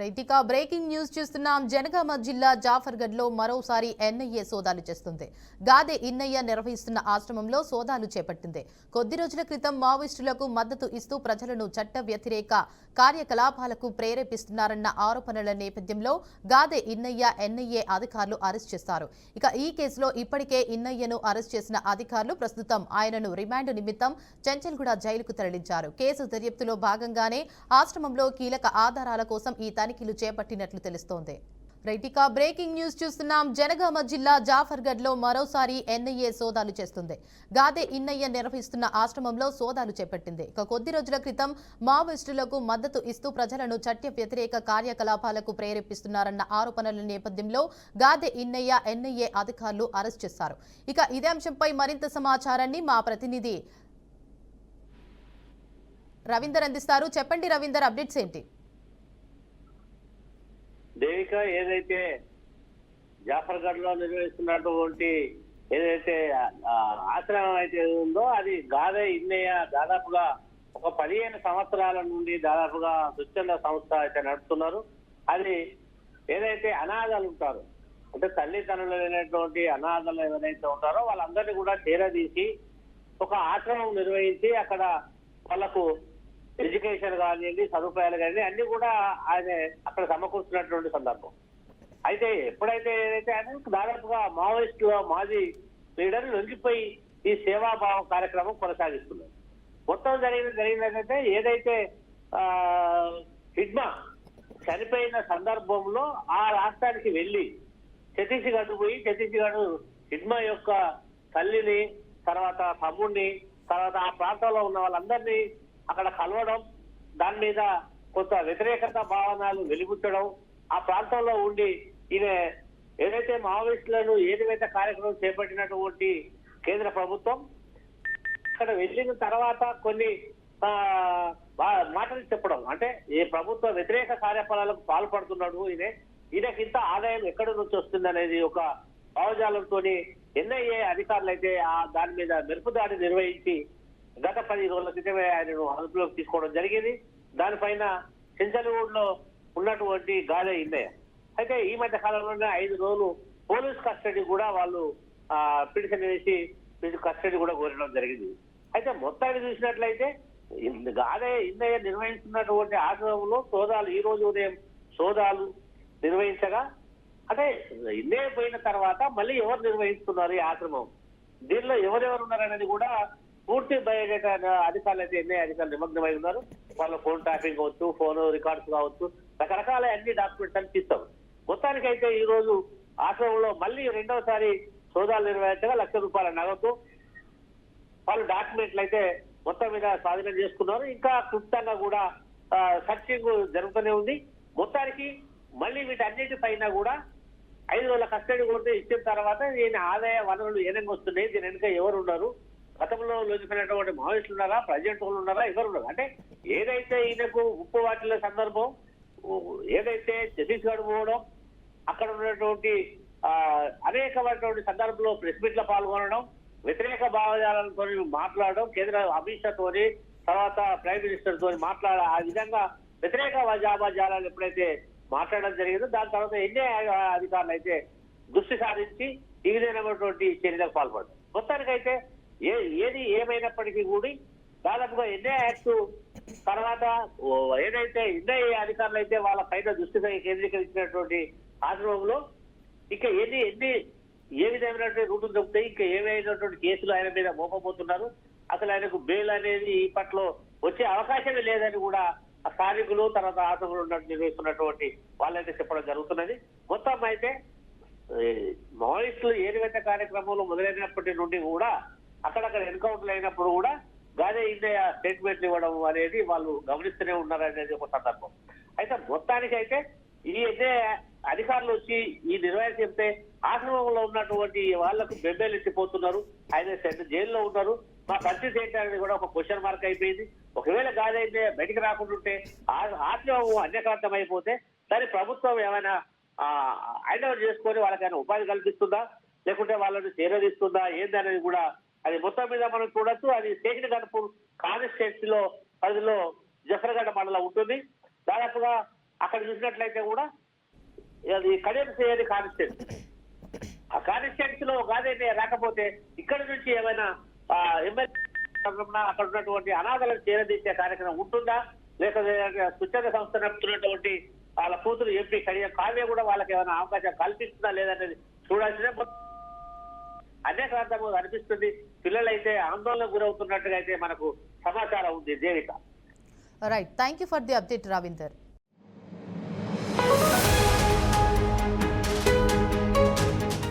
రైటికా breaking news చూస్తున్నాం. జనగామ జిల్లా జాఫర్గఢ్ లో మరోసారి ఎన్ఐఏ సోదాలు చేస్తుంది. గాదే ఇన్నయ్య నిర్వహిస్తున్న ఆశ్రమంలో సోదాలు చేపట్టింది. కొద్ది రోజుల క్రితం మావోయిస్టులకు మద్దతు ఇస్తూ ప్రజలను చట్ట వ్యతిరేక కార్యకలాపాలకు ప్రేరేపిస్తున్నారన్న ఆరోపణల నేపథ్యంలో గాదే ఇన్నయ్య ఎన్ఐఏ అధికారులు అరెస్ట్ చేశారు. ఇక ఈ కేసులో ఇప్పటికే ఇన్నయ్యను అరెస్ట్ చేసిన అధికారులు ప్రస్తుతం ఆయనను రిమాండ్ నిమిత్తం చెంచల్గూడ జైలుకు తరలించారు. కేసు దర్యాప్తులో భాగంగానే ఆశ్రమంలో కీలక ఆధారాల కోసం ఈ తనిఖీలు చేపట్టినట్లు తెలుస్తోంది. రైటికా బ్రేకింగ్ న్యూస్ చూస్తున్నాం. జనగామ జిల్లా జాఫర్గఢ్ లో మరోసారి ఎన్ఐఏ సోదాలు చేస్తుంది. గాదే ఇన్నయ్య నిర్వహిస్తున్న ఆశ్రమంలో సోదాలు చేపట్టింది. ఇక కొద్ది రోజుల క్రితం మావోయిస్టులకు మద్దతు ఇస్తూ ప్రజలను చట్ట వ్యతిరేక కార్యకలాపాలకు ప్రేరేపిస్తున్నారన్న ఆరోపణల నేపథ్యంలో గాదే ఇన్నయ్య ఎన్ఐఏ అధికారులు అరెస్ట్ చేశారు. ఇక ఇదే అంశంపై మరింత సమాచారాన్ని మా ప్రతినిధి రవీందర్ అందిస్తారు. చెప్పండి రవీందర్, అప్డేట్స్ ఏంటి? దేవిక, ఏదైతే జాఫర్గఢ్ లో నిర్వహిస్తున్నటువంటి ఏదైతే ఆశ్రమం అయితే ఉందో అది గాదే ఇన్నయ్య దాదాపుగా ఒక 15 సంవత్సరాల నుండి దాదాపుగా స్వచ్ఛంద సంస్థ అయితే నడుపుతున్నారు. అది ఏదైతే అనాథలు ఉంటారో, అంటే తల్లిదండ్రులు లేనటువంటి అనాథలు ఎవరైతే ఉంటారో వాళ్ళందరినీ కూడా చేరదీసి ఒక ఆశ్రమం నిర్వహించి అక్కడ వాళ్ళకు ఎడ్యుకేషన్ కానివ్వండి, సదుపాయాలు కానీ అన్ని కూడా ఆయన అక్కడ సమకూర్చున్నటువంటి సందర్భం. అయితే ఎప్పుడైతే ఏదైతే ఆయన దాదాపుగా మావోయిస్టుల మాజీ లీడర్ లొంగిపోయి ఈ సేవాభావ కార్యక్రమం కొనసాగిస్తున్నారు. మొత్తం జరిగినదైతే ఏదైతే హిడ్మా చనిపోయిన సందర్భంలో ఆ రాష్ట్రానికి వెళ్లి ఛత్తీస్గఢ్ పోయి ఛత్తీస్గఢ్ హిడ్మా యొక్క తల్లిని, తర్వాత తమ్ముడిని, తర్వాత ఆ ప్రాంతంలో ఉన్న వాళ్ళందరినీ అక్కడ కలవడం, దాని మీద కొంత వ్యతిరేకత భావనలు వెలిబుచ్చడం, ఆ ప్రాంతంలో ఉండి ఈయన ఏదైతే మావోయిస్టులను ఏదైతే కార్యక్రమం చేపట్టినటువంటి కేంద్ర ప్రభుత్వం అక్కడ వెళ్ళిన తర్వాత కొన్ని మాటలు చెప్పడం, అంటే ఈ ప్రభుత్వ వ్యతిరేక కార్యకలాపాలకు పాల్పడుతున్నాడు ఈయనకి ఇంత ఆదాయం ఎక్కడి నుంచి వస్తుంది అనేది ఒక భావజాలంతో ఎన్ఐఏ అధికారులు అయితే దాని మీద మెరుపుదాడి నిర్వహించి గత 10 రోజుల క్రితమే ఆయనను అదుపులోకి తీసుకోవడం జరిగింది. దానిపైన చెంచల్గూడలో ఉన్నటువంటి గాదే ఇన్నయ్య అయితే ఈ మధ్య కాలంలోనే 5 రోజులు పోలీస్ కస్టడీ కూడా వాళ్ళు పిటిషన్ వేసి కస్టడీ కూడా కోరడం జరిగింది. అయితే మొత్తాన్ని చూసినట్లయితే గాదే ఇన్నయ్య నిర్వహిస్తున్నటువంటి ఆశ్రమంలో సోదాలు ఈ రోజు ఉదయం సోదాలు నిర్వహించగా, అంటే ఇన్నయ్య పోయిన తర్వాత మళ్ళీ ఎవరు నిర్వహిస్తున్నారు ఈ ఆశ్రమం, దీనిలో ఎవరెవరు ఉన్నారనేది కూడా పూర్తి బయోడేటా అధికారులు అయితే ఎన్ఐఏ అధికారులు నిమగ్నమై ఉన్నారు. వాళ్ళ ఫోన్ ట్యాపింగ్ కావచ్చు, ఫోన్ రికార్డ్స్ కావచ్చు, రకరకాల అన్ని డాక్యుమెంట్స్ అని తీస్తాం. మొత్తానికైతే ఈ రోజు ఆశ్రమంలో మళ్ళీ రెండవసారి సోదాలు నిర్వహించగా ₹1,00,000 నగదు వాళ్ళు డాక్యుమెంట్లు అయితే మొత్తం మీద స్వాధీనం చేసుకున్నారు. ఇంకా క్లుప్తంగా కూడా సర్చింగ్ జరుగుతూనే ఉంది. మొత్తానికి మళ్ళీ వీటన్నిటిపైన కూడా 5 రోజుల కస్టడీ కూడా ఇచ్చిన తర్వాత దీని ఆదాయ వనరులు ఏనంగా వస్తున్నాయి, దీని వెనుక ఎవరు ఉన్నారు, గతంలో లొంగిపోయినటువంటి మావోయిస్టులు ఉన్నారా, ప్రజెంట్ వాళ్ళు ఉన్నారా, ఎవరు ఉన్నారు, అంటే ఏదైతే ఈయనకు ఉప్పు వాటిల సందర్భం, ఏదైతే ఛత్తీస్గఢ్ పోవడం, అక్కడ ఉన్నటువంటి అనేకమైనటువంటి సందర్భంలో ప్రెస్ మీట్ లో పాల్గొనడం, వ్యతిరేక భావజాలతో మాట్లాడడం, కేంద్ర అమిత్ షా తోని తర్వాత ప్రైమ్ మినిస్టర్ తోని ఆ విధంగా వ్యతిరేక భావజాలాలు ఎప్పుడైతే మాట్లాడడం జరిగిందో దాని తర్వాత ఎన్ఐఏ అధికారులు అయితే దృష్టి సారించి ఈ విధమైనటువంటి చర్యలకు పాల్పడ్డారు. మొత్తానికైతే ఏది ఏమైనప్పటికీ కూడా దాదాపుగా ఎన్ఐఏ యాక్ట్ తర్వాత ఏదైతే ఎన్ఐఏ అధికారులు అయితే వాళ్ళ పైన దృష్టి కేంద్రీకరించినటువంటి ఆశ్రమంలో ఇంకా ఏ విధమైనటువంటి రూటులు దొరుకుతాయి, ఇంకా ఏమైనటువంటి కేసులు ఆయన మీద మోపబోతున్నారు, అసలు ఆయనకు బెయిల్ అనేది ఇప్పట్లో వచ్చే అవకాశమే లేదని కూడా ఆ స్థానికులు తర్వాత ఆశ్రమంలో నిర్వహిస్తున్నటువంటి వాళ్ళైతే చెప్పడం జరుగుతున్నది. మొత్తం అయితే మావోయిస్టులు ఏదైతే కార్యక్రమంలో మొదలైనప్పటి నుండి కూడా అక్కడక్కడ ఎన్కౌంటర్లు అయినప్పుడు కూడా గాదే ఇన్నయ్య స్టేట్మెంట్లు ఇవ్వడం అనేది వాళ్ళు గమనిస్తూనే ఉన్నారనేది ఒక సందర్భం. అయితే మొత్తానికి అయితే ఈ అధికారులు వచ్చి ఈ నిర్వహణ చెప్తే ఆశ్రమంలో ఉన్నటువంటి వాళ్లకు బెబ్బేలెత్తిపోతున్నారు, ఆయన జైల్లో ఉన్నారు, మా పరిస్థితి ఏంటి అనేది కూడా ఒక క్వశ్చన్ మార్క్ అయిపోయింది. ఒకవేళ గాదే ఇన్నయ్య బయటికి రాకుండా ఉంటే ఆశ్రమం అన్యకాంతం అయిపోతే సరే ప్రభుత్వం ఏమైనా హ్యాండ్ ఓవర్ చేసుకొని వాళ్ళకైనా ఉపాధి కల్పిస్తుందా, లేకుంటే వాళ్ళని చేరదీస్తుందా ఏందనేది కూడా అది మొత్తం మీద మనం చూడొచ్చు. అది శేషగఢ్పూర్ కాన్స్టిట్యున్సీలో పరిధిలో జఫర్గఢ్ మండలం ఉంటుంది. దాదాపుగా అక్కడ చూసినట్లయితే కూడా అది కడియం చేయని కాన్స్టిట్యూన్సీ. ఆ కాన్స్టిట్యూన్సీ లో గాదే రాకపోతే ఇక్కడ నుంచి ఏమైనా ఎమ్మెల్యే అక్కడ ఉన్నటువంటి అనాథలను చేరదీసే కార్యక్రమం ఉంటుందా, లేకపోతే స్వచ్ఛంద సంస్థ నడుపుతున్నటువంటి వాళ్ళ కూతురు ఎంపీ కడియం కావ్య కూడా వాళ్ళకి ఏమైనా అవకాశం కల్పిస్తుందా లేదనేది చూడాల్సిన అనేక అర్థంగా అనిపిస్తుంది. పిల్లలైతే ఆందోళనకు గురవుతున్నట్టుగా అయితే మనకు సమాచారం ఉంది. Devika. Right, thank you for the update Ravinder.